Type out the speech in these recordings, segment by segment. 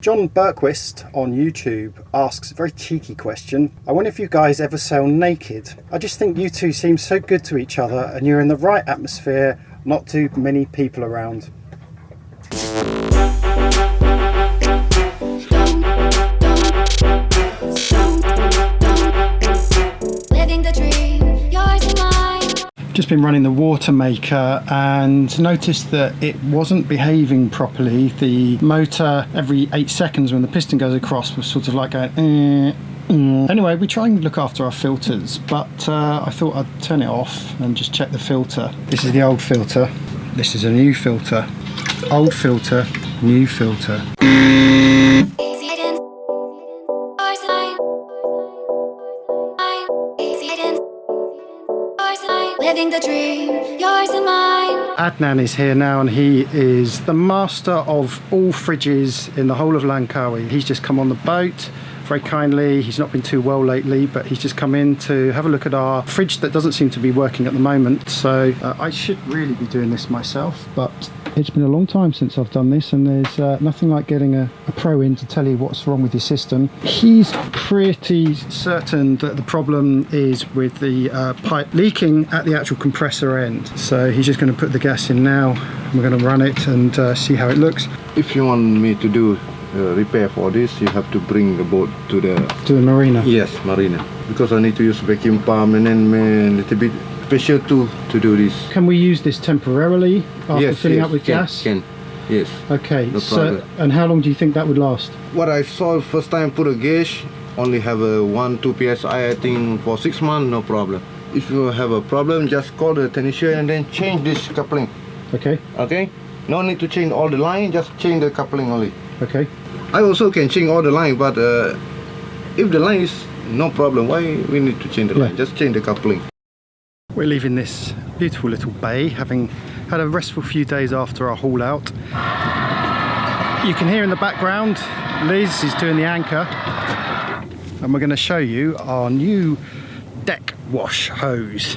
John Berquist on YouTube asks a very cheeky question. I wonder if you guys ever sail naked? I just think you two seem so good to each other and you're in the right atmosphere, not too many people around. Just been running the water maker and noticed that it wasn't behaving properly. The motor every 8 seconds when the piston goes across was sort of like going Anyway, we try and look after our filters, but I thought I'd turn it off and just check the filter. This is the old filter. This is a new filter. Old filter, new filter. Living the dream, yours and mine. Adnan is here now and he is the master of all fridges in the whole of Langkawi. He's just come on the boat very kindly. He's not been too well lately, but he's just come in to have a look at our fridge that doesn't seem to be working at the moment. So I should really be doing this myself, but it's been a long time since I've done this, and there's nothing like getting a pro in to tell you what's wrong with your system. He's pretty certain that the problem is with the pipe leaking at the actual compressor end. So he's just going to put the gas in now. We're going to run it and see how it looks. If you want me to do repair for this, you have to bring the boat to the marina. Yes, marina, because I need to use vacuum pump and then a little bit special tool to do this. Can we use this temporarily after filling up with gas? Can. Yes. Okay. No so problem. and how long do you think that would last? What I saw first time put a gauge only have a 1-2 psi. I think for 6 months no problem. If you have a problem, just call the technician and then change this coupling. Okay. Okay. No need to change all the line. Just change the coupling only. Okay. I also can change all the line, but if the line is no problem, why we need to change the line? Just change the coupling. We're leaving this beautiful little bay, having had a restful few days after our haul out. You can hear in the background, Liz is doing the anchor, and we're going to show you our new deck wash hose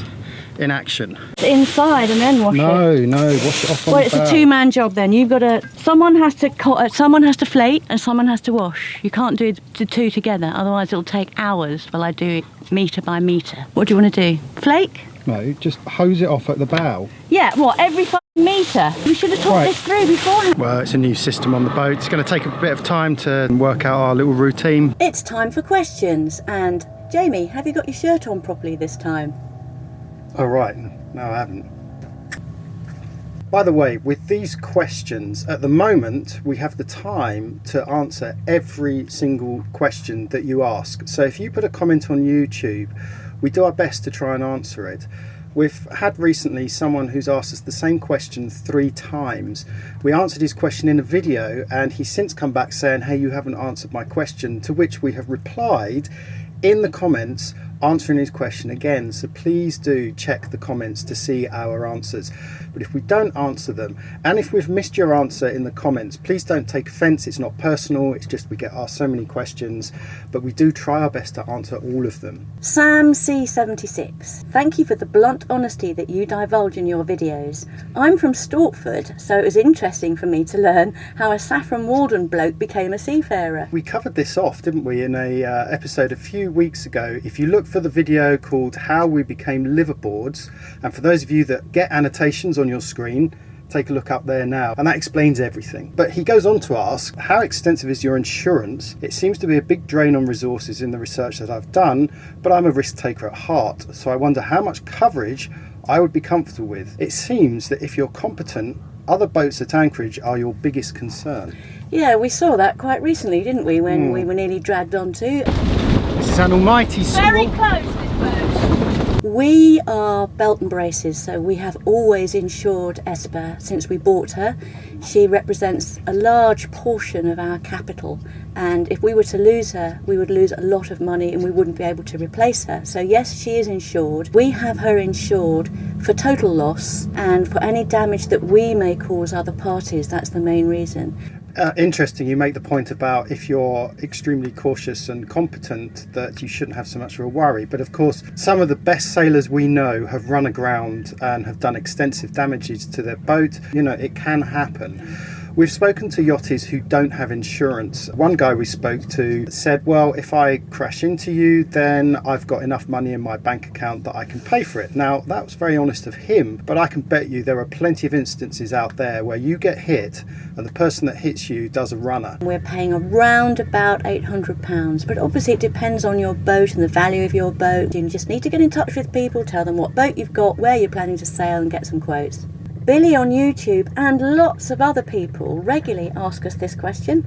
in action. Inside and then wash it. No, wash it off on Well, the it's bow. a two-man job then. You've got to. Someone has to flake and someone has to wash. You can't do the two together, otherwise it'll take hours while I do it metre by metre. What do you want to do? Flake? No, just hose it off at the bow. Yeah. What? Every metre? We should have talked this through beforehand. Well, it's a new system on the boat. It's going to take a bit of time to work out our little routine. It's time for questions. And Jamie, have you got your shirt on properly this time? Oh right, no I haven't. By the way, with these questions, at the moment we have the time to answer every single question that you ask. So if you put a comment on YouTube, we do our best to try and answer it. We've had recently someone who's asked us the same question 3 times. We answered his question in a video and he's since come back saying, hey, you haven't answered my question, to which we have replied in the comments answering his question again. So please do check the comments to see our answers. But if we don't answer them, and if we've missed your answer in the comments, please don't take offence. It's not personal, it's just we get asked so many questions, but we do try our best to answer all of them. Sam C76, thank you for the blunt honesty that you divulge in your videos. I'm from Stortford, so it was interesting for me to learn how a Saffron Walden bloke became a seafarer. We covered this off, didn't we, in a episode a few weeks ago. If you look for the video called How We Became Liverboards, and for those of you that get annotations on your screen, take a look up there now, and that explains everything. But he goes on to ask, how extensive is your insurance? It seems to be a big drain on resources in the research that I've done, but I'm a risk taker at heart, so I wonder how much coverage I would be comfortable with. It seems that if you're competent, other boats at anchorage are your biggest concern. Yeah, we saw that quite recently, didn't we, when we were nearly dragged onto. This is an almighty Very close, this boat. We are belt and braces, so we have always insured Esper since we bought her. She represents a large portion of our capital, and if we were to lose her, we would lose a lot of money and we wouldn't be able to replace her. So yes, she is insured. We have her insured for total loss and for any damage that we may cause other parties. That's the main reason. Interesting, you make the point about if you're extremely cautious and competent that you shouldn't have so much of a worry, but of course some of the best sailors we know have run aground and have done extensive damages to their boat. You know, it can happen. We've spoken to yachties who don't have insurance. One guy we spoke to said, well, if I crash into you, then I've got enough money in my bank account that I can pay for it. Now, that was very honest of him, but I can bet you there are plenty of instances out there where you get hit and the person that hits you does a runner. We're paying around about £800, but obviously it depends on your boat and the value of your boat. You just need to get in touch with people, tell them what boat you've got, where you're planning to sail, and get some quotes. Billy on YouTube and lots of other people regularly ask us this question: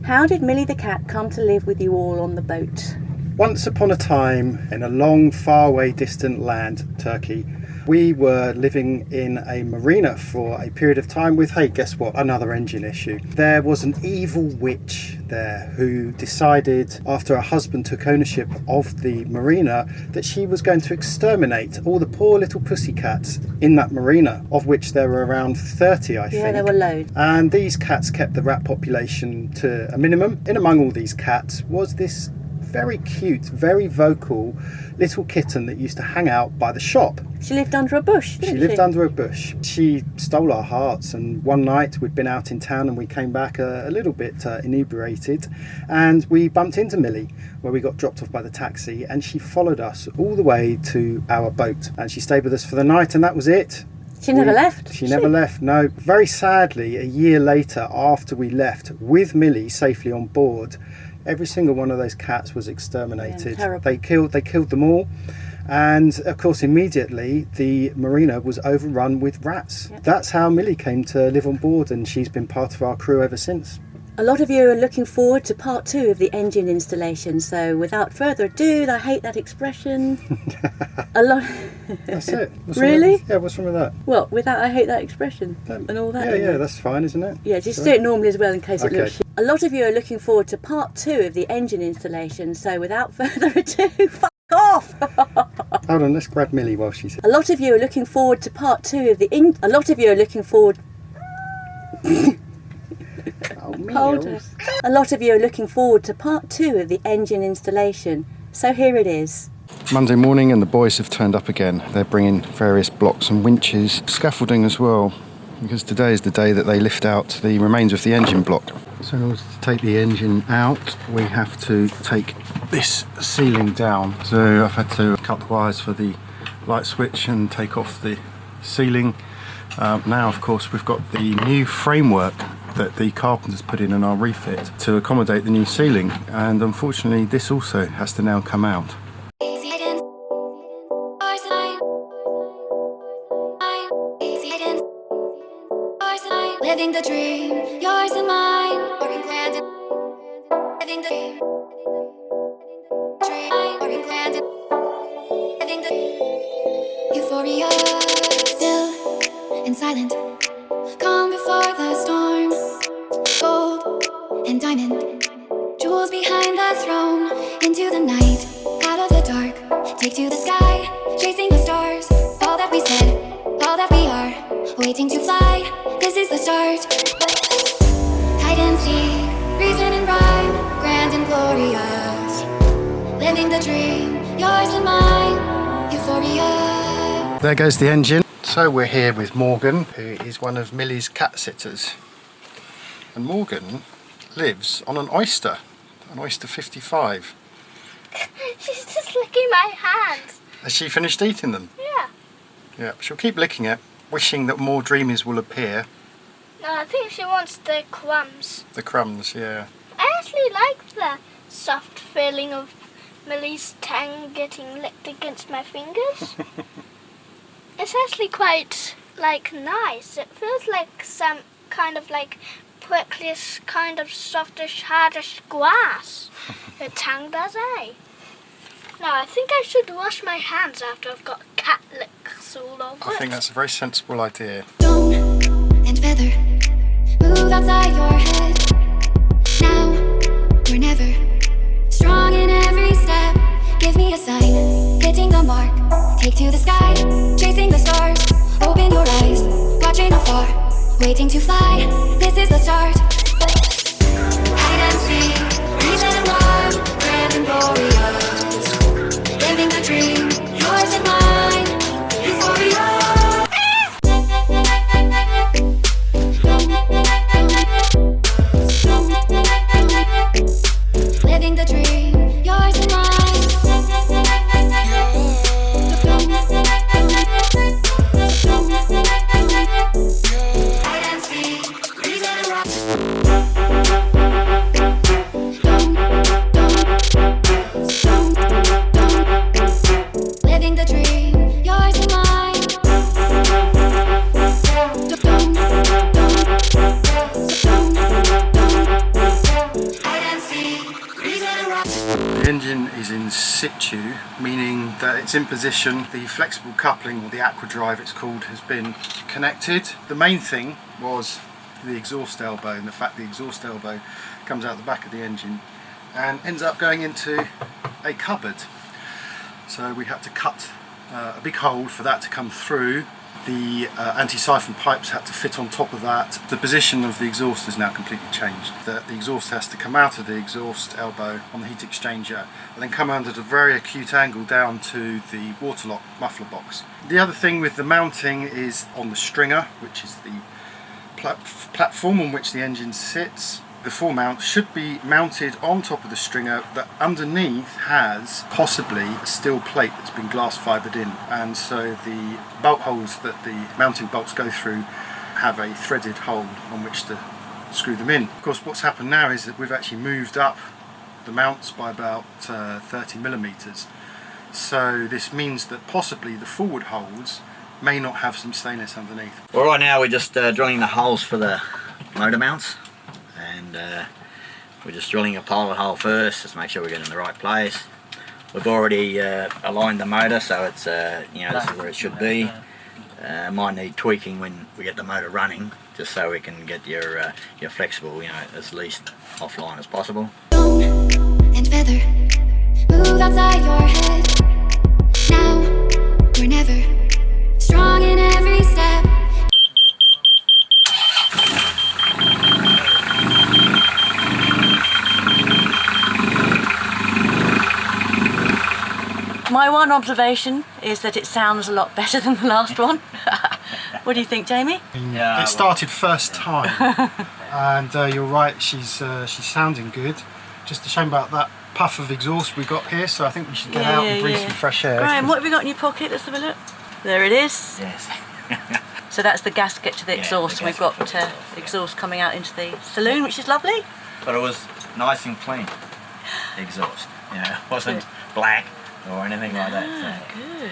how did Millie-the-Cat come to live with you all on the boat? Once upon a time, in a long, faraway, distant land, Turkey, we were living in a marina for a period of time with, hey, guess what, another engine issue. There was an evil witch there who decided, after her husband took ownership of the marina, that she was going to exterminate all the poor little pussycats in that marina, of which there were around 30, I think. Yeah, there were loads. And these cats kept the rat population to a minimum. In among all these cats was this very cute, very vocal little kitten that used to hang out by the shop. She lived under a bush, didn't she? She lived under a bush. She stole our hearts, and one night we'd been out in town and we came back a little bit inebriated, and we bumped into Millie where we got dropped off by the taxi, and she followed us all the way to our boat, and she stayed with us for the night, and that was it. She never left. She never left, no. Very sadly, a year later, after we left with Millie safely on board, every single one of those cats was exterminated. Yeah, they killed them all, and of course immediately the marina was overrun with rats. Yep. That's how Millie came to live on board, and she's been part of our crew ever since. A lot of you are looking forward to part 2 of the engine installation, so without further ado, I hate that expression. A lot. That's it. Really? Yeah, what's wrong with that? Well, without I hate that expression and all that. Yeah, that's fine, isn't it? Yeah, just do it normally as well in case it Okay. looks shit. A lot of you are looking forward to part 2 of the engine installation, so without further ado, fuck off! Hold on, let's grab Millie while she's here. A lot of you are looking forward to part 2 of the A lot of you are looking forward. Oh, Hold Mills. on. A lot of you are looking forward to part 2 of the engine installation, so here it is. Monday morning and the boys have turned up again. They're bringing various blocks and winches, scaffolding as well, because today is the day that they lift out the remains of the engine block. So in order to take the engine out, we have to take this ceiling down. So I've had to cut the wires for the light switch and take off the ceiling. Now of course we've got the new framework that the carpenters put in our refit to accommodate the new ceiling, and unfortunately this also has to now come out. Living the dream, yours and mine. Living the dream, living the euphoria, still and silent. Calm before the storm, gold and diamond, jewels behind the throne. Into the night, out of the dark, take to the sky, chasing the stars. All that we said, all that we are, waiting to fly. This is the start. Hide and seek, reason and rhyme, grand and glorious. Living the dream, yours and mine, euphoria. There goes the engine. So we're here with Morgan, who is one of Millie's cat sitters. And Morgan lives on an oyster 55. She's just licking my hands. Has she finished eating them? Yeah. Yeah, she'll keep licking it, wishing that more dreamies will appear. No, I think she wants the crumbs. The crumbs, yeah. I actually like the soft feeling of Millie's tongue getting licked against my fingers. It's actually quite, nice. It feels like some kind of, pricklish, kind of softish, hardish grass. Her tongue does, eh? No, I think I should wash my hands after I've got cat licks all over I think that's a very sensible idea. Stone and feather, move outside your head. Now or never, strong in every step. Give me a sign, hitting the mark. Take to the sky, chasing the stars. Open your eyes, watching afar, waiting to fly. This is the start. Hide and seek, reason and rhyme, grand and glorious. Living the dream, yours and mine, euphoria. The engine is in situ, meaning that it's in position. The flexible coupling, or the aqua drive it's called, has been connected. The main thing was the exhaust elbow, and the fact the exhaust elbow comes out the back of the engine and ends up going into a cupboard. So we had to cut a big hole for that to come through. The anti-siphon pipes had to fit on top of that. The position of the exhaust has now completely changed. The exhaust has to come out of the exhaust elbow on the heat exchanger and then come under a very acute angle down to the waterlock muffler box. The other thing with the mounting is on the stringer, which is the platform on which the engine sits. The foremount should be mounted on top of the stringer that underneath has possibly a steel plate that's been glass fibered in, and so the bolt holes that the mounting bolts go through have a threaded hole on which to screw them in. Of course, what's happened now is that we've actually moved up the mounts by about 30 millimeters, so this means that possibly the forward holes may not have some stainless underneath. Well, right now we're just drilling the holes for the motor mounts, and we're just drilling a pilot hole first, just make sure we get in the right place. We've already aligned the motor, so it's you know, this is where it should be. Might need tweaking when we get the motor running, just so we can get your flexible, you know, as least offline as possible. Bone and feather move outside your head. Now or never, strong in every step. My one observation is that it sounds a lot better than the last one. What do you think, Jamie? It started first time, and you're right, she's sounding good. Just a shame about that puff of exhaust we got here, so I think we should get out and breathe some fresh air. Graeme, what have you got in your pocket? Let's have a look. There it is. Yes. So that's the gasket to the exhaust. the We've got exhaust coming out into the saloon, which is lovely. But it was nice and clean exhaust. You know, it wasn't black or anything like that. So. Good.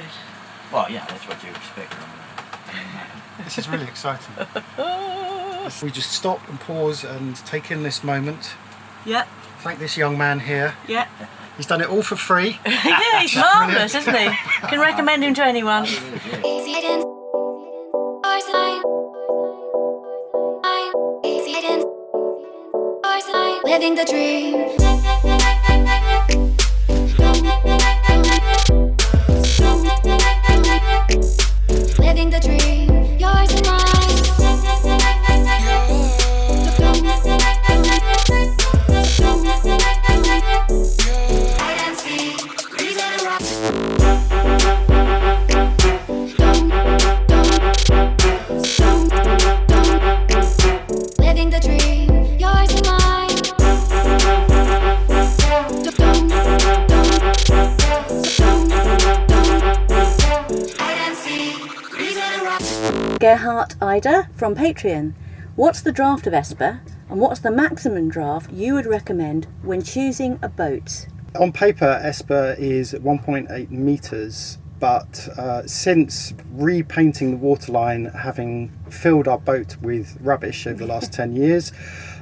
Well, yeah, that's what you expect from This is really exciting. We just stop and pause and take in this moment. Yeah. Thank this young man here. Yeah. He's done it all for free. Yeah, he's marvellous, isn't he? Can recommend him to anyone. Easy hidden. Stars line. Easy hidden. Stars line. Living the dream. Living the dream. Yours and mine. Hide and seek. Reason and rock. Living the dream, yours and mine. Hide and seek, reason and rock. Gerhard Ida from Patreon. What's the draft of Esper, and what's the maximum draft you would recommend when choosing a boat? On paper, Esper is 1.8 metres, but since repainting the waterline, having filled our boat with rubbish over the last 10 years,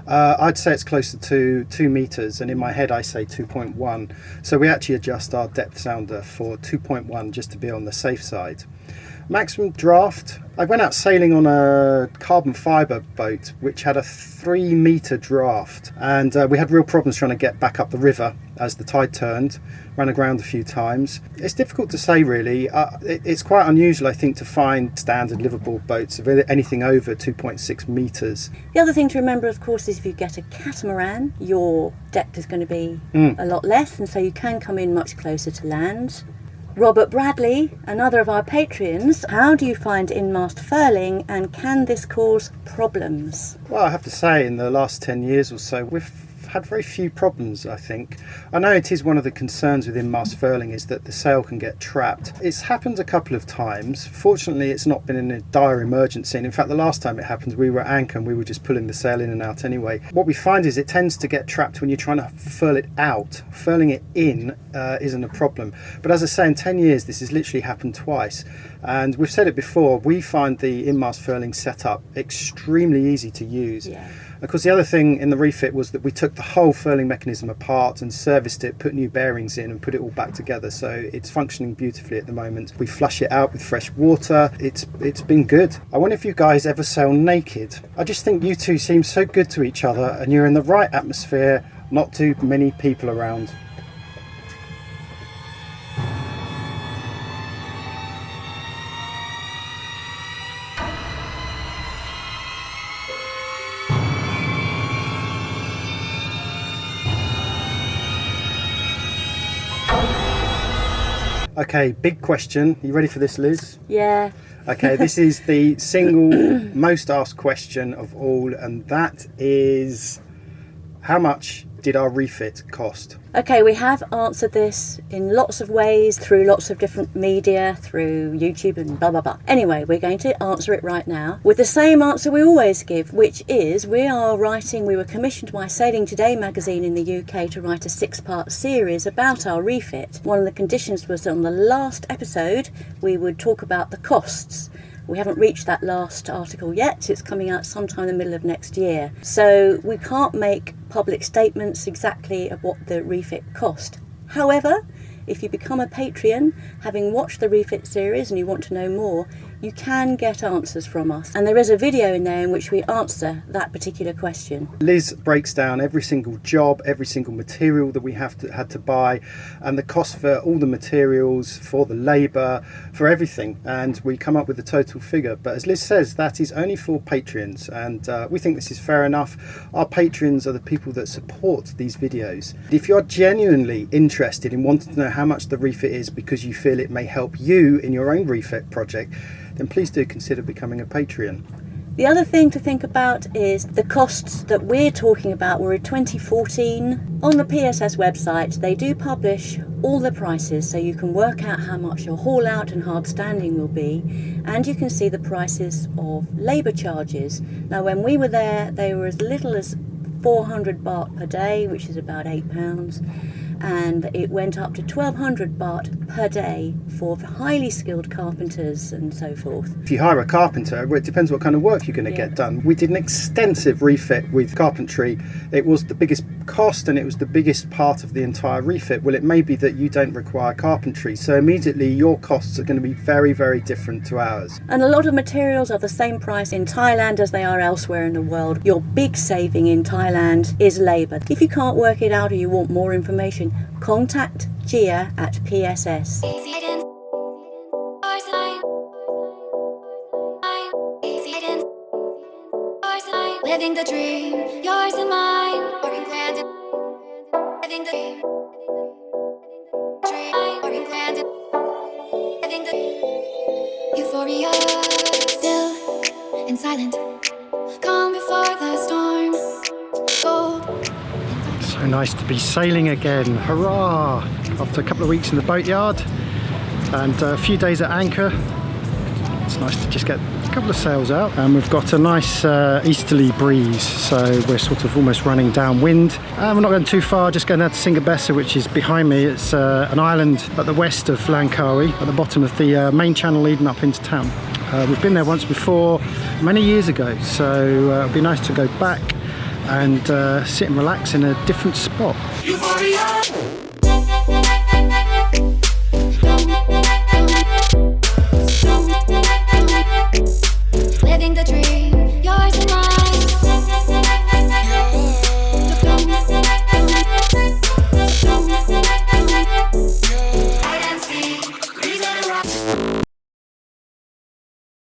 I'd say it's closer to 2 metres, and in my head I say 2.1. So we actually adjust our depth sounder for 2.1 just to be on the safe side. Maximum draft, I went out sailing on a carbon fibre boat which had a 3 metre draft, and we had real problems trying to get back up the river as the tide turned, ran aground a few times. It's difficult to say really. It's quite unusual, I think, to find standard liveaboard boats of anything over 2.6 metres. The other thing to remember, of course, is if you get a catamaran, your depth is going to be a lot less, and so you can come in much closer to land. Robert Bradley, another of our patrons, how do you find in-mast furling, and can this cause problems? Well, I have to say, in the last 10 years or so, we've had very few problems, I think. I know it is one of the concerns with in-mast furling is that the sail can get trapped. It's happened a couple of times. Fortunately, it's not been in a dire emergency. And in fact, the last time it happened, we were at anchor and we were just pulling the sail in and out anyway. What we find is it tends to get trapped when you're trying to furl it out. Furling it in isn't a problem. But as I say, in 10 years, this has literally happened twice. And we've said it before, we find the in-mast furling setup extremely easy to use. Yeah. Of course, the other thing in the refit was that we took the whole furling mechanism apart and serviced it, put new bearings in and put it all back together, so it's functioning beautifully at the moment. We flush it out with fresh water. It's been good. I wonder if you guys ever sail naked. I just think you two seem so good to each other and you're in the right atmosphere, not too many people around. Okay, big question. Are you ready for this, Liz? Yeah. Okay, this is the single most asked question of all, and that is, how much did our refit cost? Okay, we have answered this in lots of ways, through lots of different media, through YouTube and blah blah blah. Anyway, we're going to answer it right now with the same answer we always give, which is we were commissioned by Sailing Today magazine in the UK to write a 6-part series about our refit. One of the conditions was that on the last episode we would talk about the costs. We haven't reached that last article yet. It's coming out sometime in the middle of next year. So we can't make public statements exactly of what the refit cost. However, if you become a Patreon, having watched the refit series and you want to know more, you can get answers from us. And there is a video in there in which we answer that particular question. Liz breaks down every single job, every single material that we had to buy, and the cost for all the materials, for the labour, for everything. And we come up with a total figure. But as Liz says, that is only for Patreons. And we think this is fair enough. Our Patreons are the people that support these videos. If you're genuinely interested in wanting to know how much the refit is because you feel it may help you in your own refit project, then please do consider becoming a Patreon. The other thing to think about is the costs that we're talking about were in 2014. On the PSS website, they do publish all the prices, so you can work out how much your haul out and hard standing will be, and you can see the prices of labour charges. Now, when we were there, they were as little as 400 baht per day, which is about £8. And it went up to 1,200 baht per day for highly skilled carpenters and so forth. If you hire a carpenter, it depends what kind of work you're going to get done. We did an extensive refit with carpentry. It was the biggest cost and it was the biggest part of the entire refit. Well, it may be that you don't require carpentry, so immediately your costs are going to be very, very different to ours. And a lot of materials are the same price in Thailand as they are elsewhere in the world. Your big saving in Thailand is labour. If you can't work it out or you want more information, contact Gia at PSS. Living the dream, yours and mine, or in grand. Living the dream, or in grand. Living the euphoria, still and silent, calm before the storm. Gold. So nice to be sailing again, hurrah! After a couple of weeks in the boatyard and a few days at anchor, it's nice to just get a couple of sails out, and we've got a nice easterly breeze, so we're sort of almost running downwind. We're not going too far, just going down to Singapore, which is behind me. It's an island at the west of Langkawi, at the bottom of the main channel leading up into town. We've been there once before, many years ago, so it'll be nice to go back and sit and relax in a different spot. Euphoria!